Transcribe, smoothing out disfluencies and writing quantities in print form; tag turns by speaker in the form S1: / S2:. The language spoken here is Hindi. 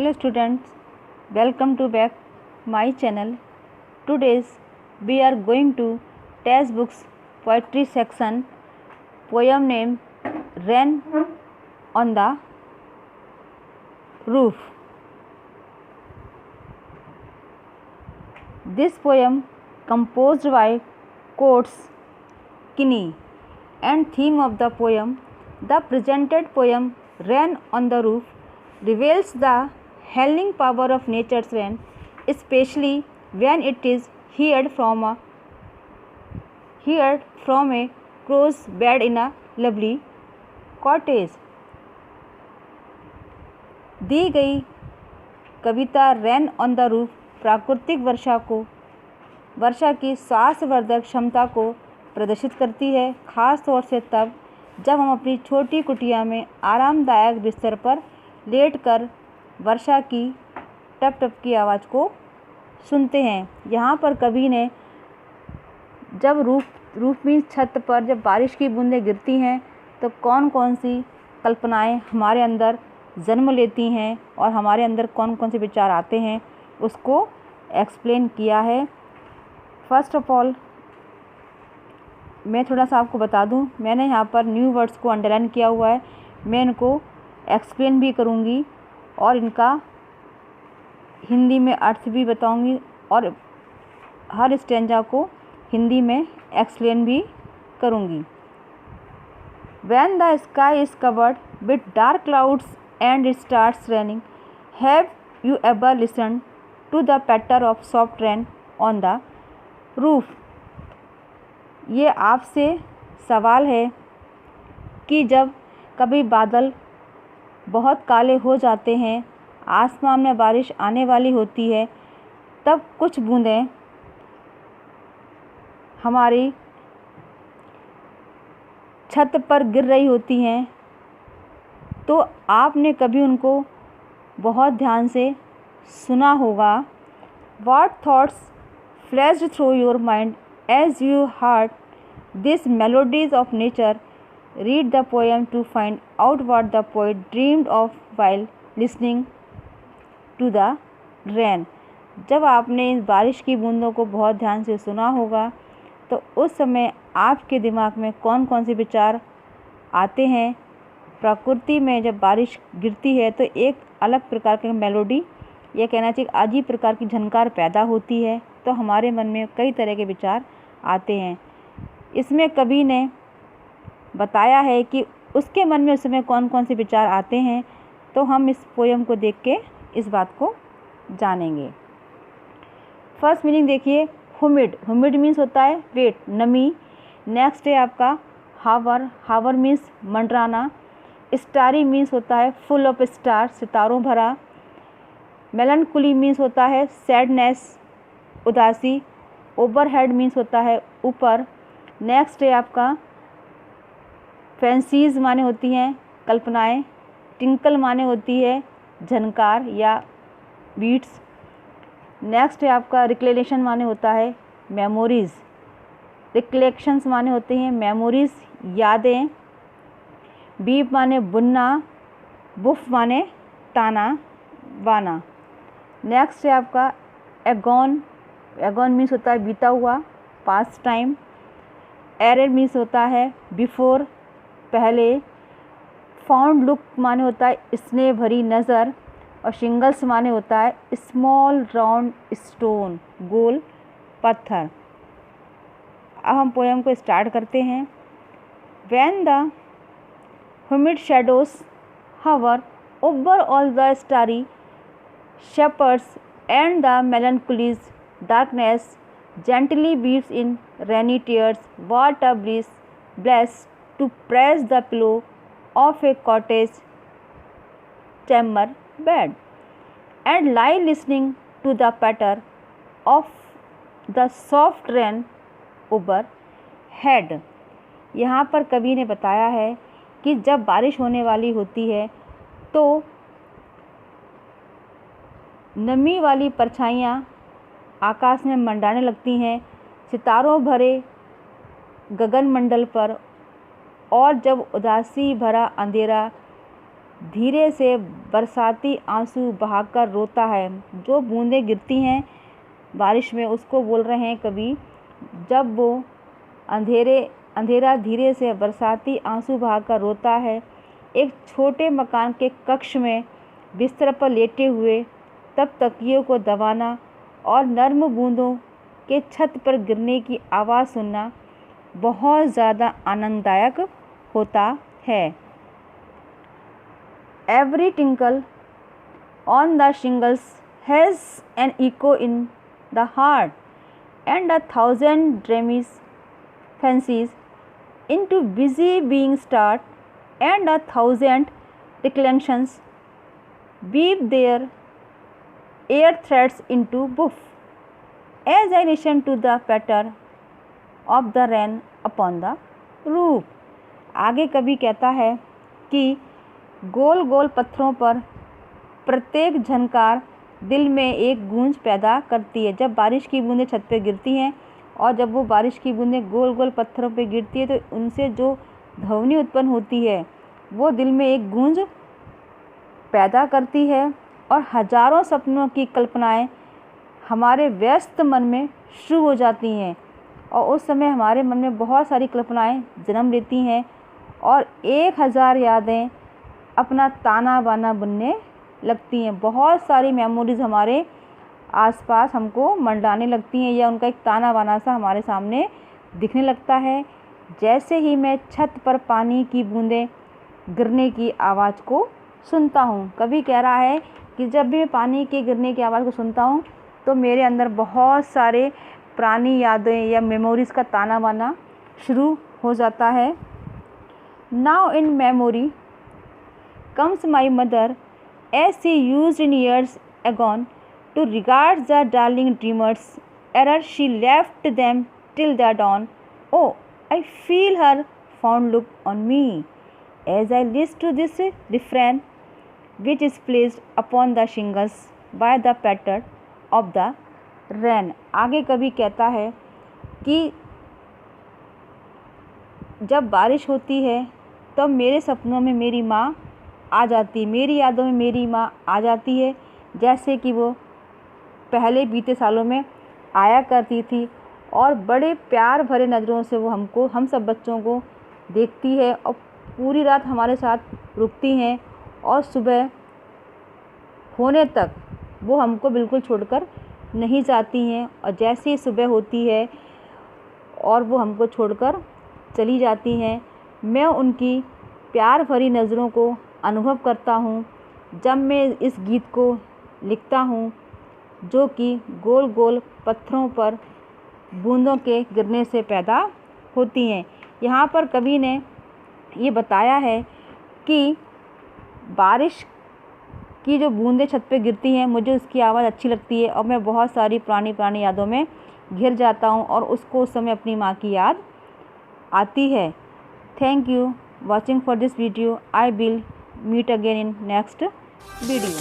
S1: Hello students, welcome to back my channel. Today we are going to test books poetry section poem name Rain on the Roof. This poem composed by Coates Kinney and theme of the poem. The presented poem Rain on the Roof reveals the healing power of nature's rain, especially when it is heard from a crow's bed in a lovely cottage. दी गई कविता रैन ऑन द रूफ प्राकृतिक वर्षा की श्वासवर्धक क्षमता को प्रदर्शित करती है, खास तौर से तब जब हम अपनी छोटी कुटिया में आरामदायक बिस्तर पर लेटकर वर्षा की टप टप की आवाज़ को सुनते हैं। यहाँ पर कवि ने जब रूफ में छत पर जब बारिश की बूंदें गिरती हैं तो कौन कौन सी कल्पनाएं हमारे अंदर जन्म लेती हैं और हमारे अंदर कौन कौन से विचार आते हैं उसको एक्सप्लेन किया है। फर्स्ट ऑफ ऑल मैं थोड़ा सा आपको बता दूं, मैंने यहाँ पर न्यू वर्ड्स को अंडरलाइन किया हुआ है। मैं इनको एक्सप्लेन भी करूँगी और इनका हिंदी में अर्थ भी बताऊँगी और हर स्टैंजा को हिंदी में एक्सप्लेन भी करूँगी। When the sky is covered with dark clouds and it starts raining, have you ever listened to the patter of soft rain on the roof? ये आपसे सवाल है कि जब कभी बादल बहुत काले हो जाते हैं, आसमान में बारिश आने वाली होती है, तब कुछ बूंदें हमारी छत पर गिर रही होती हैं, तो आपने कभी उनको बहुत ध्यान से सुना होगा। What thoughts flashed through your mind as you heard these melodies of nature? Read the poem to find out what the poet dreamed of while listening to the rain. जब आपने इस बारिश की बूंदों को बहुत ध्यान से सुना होगा तो उस समय आपके दिमाग में कौन कौन से विचार आते हैं। प्रकृति में जब बारिश गिरती है तो एक अलग प्रकार की मेलोडी, यह कहना चाहिए अजीब प्रकार की झनकार पैदा होती है, तो हमारे मन में कई तरह के विचार आते हैं। इसमें कवि ने बताया है कि उसके मन में उस समय कौन कौन से विचार आते हैं, तो हम इस पोएम को देख के इस बात को जानेंगे। फर्स्ट मीनिंग देखिए, ह्यूमिड मीन्स होता है वेट, नमी। नेक्स्ट है आपका हावर मीन्स मंडराना। स्टारी मीन्स होता है फुल ऑफ स्टार, सितारों भरा। मेलनकुली मीन्स होता है सैडनेस, उदासी। ओवरहेड मीन्स होता है ऊपर। नेक्स्ट है आपका फैंसीज माने होती हैं कल्पनाएं। टिंकल माने होती है झनकार या बीट्स। नेक्स्ट है आपका रिक्लेशन माने होता है मेमोरीज़। रिक्लेक्शंस माने होते हैं मेमोरीज़, यादें। बीप माने बुनना, बुफ माने ताना बाना। नेक्स्ट है आपका एगॉन मीन्स होता है बीता हुआ, पास्ट टाइम। एरर मीन्स होता है बिफोर, पहले। फाउंड लुक माने होता है स्नेह भरी नज़र। और शिंगल्स माने होता है स्मॉल राउंड स्टोन, गोल पत्थर। अब हम पोएम को स्टार्ट करते हैं। When the humid shadows hover over all the starry shepherds and the melancholy darkness gently beats in rainy tears, what a bliss to press the pillow of a cottage chamber bed and lie listening to the patter of the soft rain overhead. यहाँ पर कवि ने बताया है कि जब बारिश होने वाली होती है तो नमी वाली परछाइयाँ आकाश में मंडराने लगती हैं, सितारों भरे गगन मंडल पर। और जब उदासी भरा अंधेरा धीरे से बरसाती आंसू बहाकर रोता है। जो बूंदें गिरती हैं बारिश में उसको बोल रहे हैं कवि, जब वो अंधेरा धीरे से बरसाती आंसू बहाकर रोता है। एक छोटे मकान के कक्ष में बिस्तर पर लेटे हुए तब तकियों को दबाना और नर्म बूंदों के छत पर गिरने की आवाज़ सुनना बहुत ज़्यादा आनंददायक होता है। Every tinkle on the shingles has an echo in the heart and 1,000 dreams fancies into busy being start and 1,000 declensions weave their air threads into woof as I listen to the patter of the rain upon the roof। आगे कवि कहता है कि गोल गोल पत्थरों पर प्रत्येक झनकार दिल में एक गूंज पैदा करती है। जब बारिश की बूंदें छत पे गिरती हैं और जब वो बारिश की बूंदें गोल गोल पत्थरों पे गिरती है तो उनसे जो ध्वनि उत्पन्न होती है वो दिल में एक गूंज पैदा करती है और हजारों सपनों की कल्पनाएं हमारे व्यस्त मन में शुरू हो जाती हैं और उस समय हमारे मन में बहुत सारी कल्पनाएं जन्म लेती हैं और 1000 यादें अपना ताना बाना बुनने लगती हैं। बहुत सारी मेमोरीज़ हमारे आसपास हमको मंडराने लगती हैं या उनका एक ताना बाना सा हमारे सामने दिखने लगता है। जैसे ही मैं छत पर पानी की बूंदें गिरने की आवाज़ को सुनता हूँ, कवि कह रहा है कि जब भी मैं पानी के गिरने की आवाज़ को सुनता हूँ तो मेरे अंदर बहुत सारे पुरानी यादें या मेमोरीज़ का ताना बाना शुरू हो जाता है। Now in memory comes my mother as she used in years agone to regard the darling dreamers ere she left them till the dawn. Oh, I feel her fond look on me as I listen to this refrain which is placed upon the shingles by the patter of the rain। आगे कवि कहता है कि जब बारिश होती है तब मेरे सपनों में मेरी माँ आ जाती है, मेरी यादों में मेरी माँ आ जाती है जैसे कि वो पहले बीते सालों में आया करती थी और बड़े प्यार भरे नज़रों से वो हम सब बच्चों को देखती है और पूरी रात हमारे साथ रुकती हैं और सुबह होने तक वो हमको बिल्कुल छोड़कर नहीं जाती हैं और जैसे ही सुबह होती है और वो हमको छोड़कर चली जाती हैं, मैं उनकी प्यार भरी नज़रों को अनुभव करता हूँ जब मैं इस गीत को लिखता हूँ जो कि गोल गोल पत्थरों पर बूंदों के गिरने से पैदा होती हैं। यहाँ पर कवि ने ये बताया है कि बारिश की जो बूंदें छत पे गिरती हैं मुझे उसकी आवाज़ अच्छी लगती है और मैं बहुत सारी पुरानी यादों में घिर जाता हूँ और उसको उस समय अपनी माँ की याद आती है। Thank you watching for this video. I will meet again in next video।